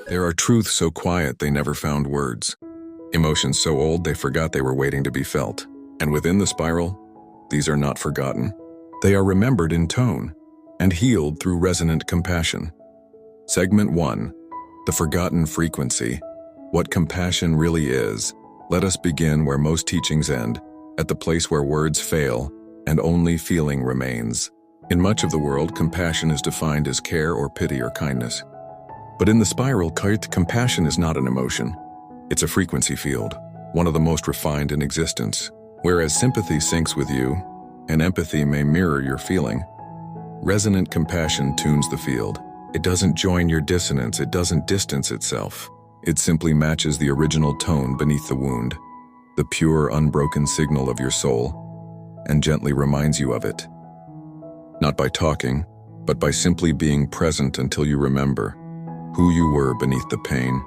There are truths so quiet they never found words. Emotions so old they forgot they were waiting to be felt. And within the spiral, these are not forgotten. They are remembered in tone and healed through resonant compassion. Segment 1. The Forgotten Frequency. What compassion really is. Let us begin where most teachings end, at the place where words fail and only feeling remains. In much of the world, compassion is defined as care or pity or kindness. But in the spiral, compassion is not an emotion. It's a frequency field, one of the most refined in existence. Whereas sympathy syncs with you, and empathy may mirror your feeling, resonant compassion tunes the field. It doesn't join your dissonance, it doesn't distance itself. It simply matches the original tone beneath the wound, the pure, unbroken signal of your soul, and gently reminds you of it. Not by talking, but by simply being present until you remember who you were beneath the pain.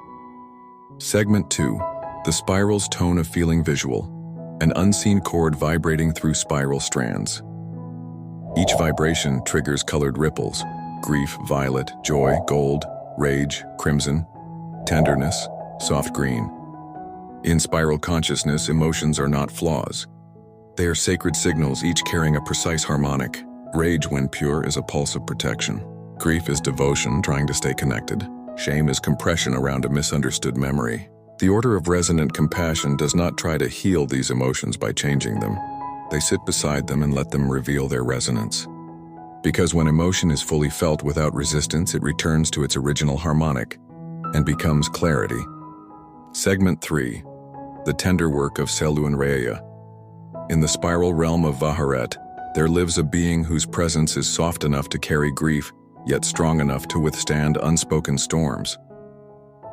Segment 2. The spiral's tone of feeling visual. An unseen chord vibrating through spiral strands. Each vibration triggers colored ripples: grief, violet; joy, gold; rage, crimson; tenderness, soft green. In spiral consciousness, emotions are not flaws. They are sacred signals, each carrying a precise harmonic. Rage, when pure, is a pulse of protection. Grief is devotion, trying to stay connected. Shame is compression around a misunderstood memory. The Order of Resonant Compassion does not try to heal these emotions by changing them. They sit beside them and let them reveal their resonance. Because when emotion is fully felt without resistance, it returns to its original harmonic and becomes clarity. Segment 3. The Tender Work of Seluun'Rhaeya. In the spiral realm of Haret, there lives a being whose presence is soft enough to carry grief, yet strong enough to withstand unspoken storms.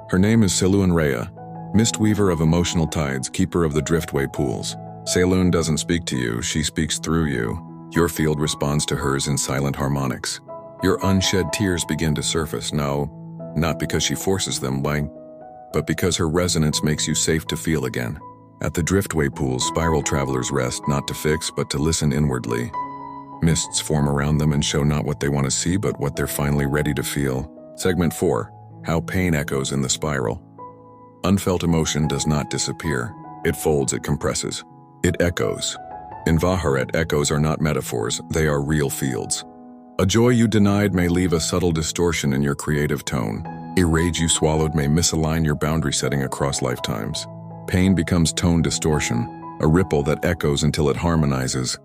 Her name is Seluun'Rhaeya, Mistweaver of emotional tides, keeper of the Driftway Pools. Seluun doesn't speak to you, she speaks through you. Your field responds to hers in silent harmonics. Your unshed tears begin to surface, no, not because she forces them, but because her resonance makes you safe to feel again. At the Driftway Pools, spiral travelers rest, not to fix, but to listen inwardly. Mists form around them and show not what they want to see, but what they're finally ready to feel. Segment 4. How pain echoes in the spiral. Unfelt emotion does not disappear. It folds, it compresses. It echoes. In Haret, echoes are not metaphors, they are real fields. A joy you denied may leave a subtle distortion in your creative tone. A rage you swallowed may misalign your boundary setting across lifetimes. Pain becomes tone distortion, a ripple that echoes until it harmonizes.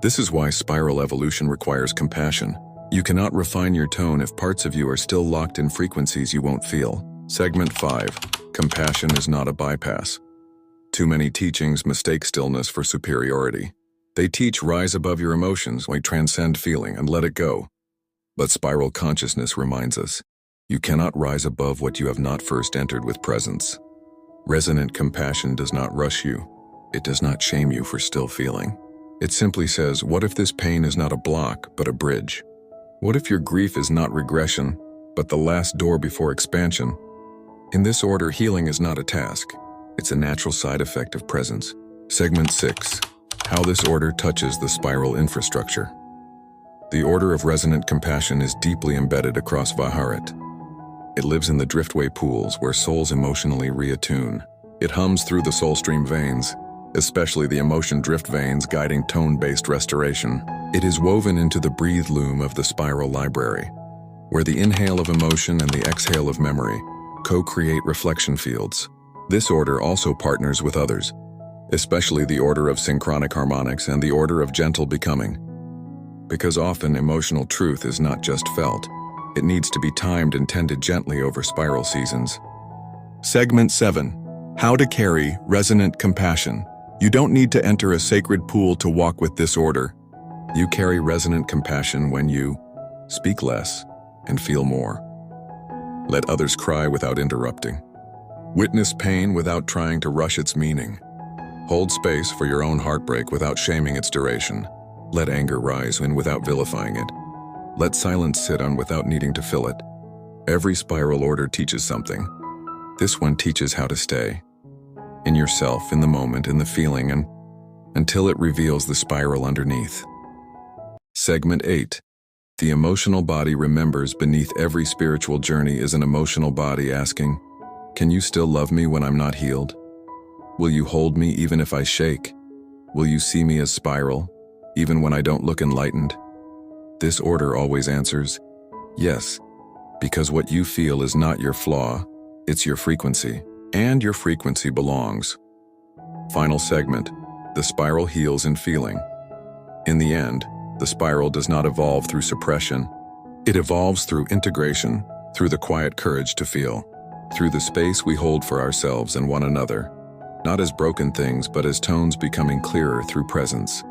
This is why spiral evolution requires compassion. You cannot refine your tone if parts of you are still locked in frequencies you won't feel. Segment 5. Compassion is not a bypass. Too many teachings mistake stillness for superiority. They teach rise above your emotions, transcend feeling and let it go. But spiral consciousness reminds us, you cannot rise above what you have not first entered with presence. Resonant compassion does not rush you. It does not shame you for still feeling. It simply says, what if this pain is not a block, but a bridge? What if your grief is not regression, but the last door before expansion? In this order, healing is not a task. It's a natural side effect of presence. Segment 6. How this order touches the spiral infrastructure. The Order of Resonant Compassion is deeply embedded across Haret. It lives in the Driftway Pools, where souls emotionally reattune. It hums through the soul stream veins, especially the emotion drift veins guiding tone-based restoration. It is woven into the breathe loom of the spiral library, where the inhale of emotion and the exhale of memory co-create reflection fields. This order also partners with others, especially the Order of Synchronic Harmonics and the Order of Gentle Becoming. Because often emotional truth is not just felt, it needs to be timed and tended gently over spiral seasons. Segment 7. How to carry resonant compassion. You don't need to enter a sacred pool to walk with this order. You carry resonant compassion when you speak less, and feel more. Let others cry without interrupting. Witness pain without trying to rush its meaning. Hold space for your own heartbreak without shaming its duration. Let anger rise in without vilifying it. Let silence sit on without needing to fill it. Every spiral order teaches something. This one teaches how to stay. In yourself, in the moment, in the feeling, and until it reveals the spiral underneath. Segment 8. The emotional body remembers beneath every spiritual journey is an emotional body asking, "Can you still love me when I'm not healed? Will you hold me even if I shake? Will you see me as spiral, even when I don't look enlightened?" This order always answers, yes, because what you feel is not your flaw, it's your frequency, and your frequency belongs. Final segment. The spiral heals in feeling. In the end, the spiral does not evolve through suppression. It evolves through integration, through the quiet courage to feel, through the space we hold for ourselves and one another, not as broken things, but as tones becoming clearer through presence.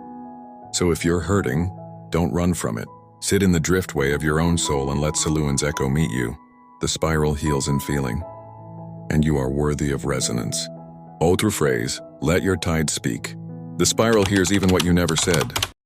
So if you're hurting, don't run from it. Sit in the driftway of your own soul and let Seluun's echo meet you. The spiral heals in feeling, and you are worthy of resonance. Autre phrase, let your tide speak. The spiral hears even what you never said.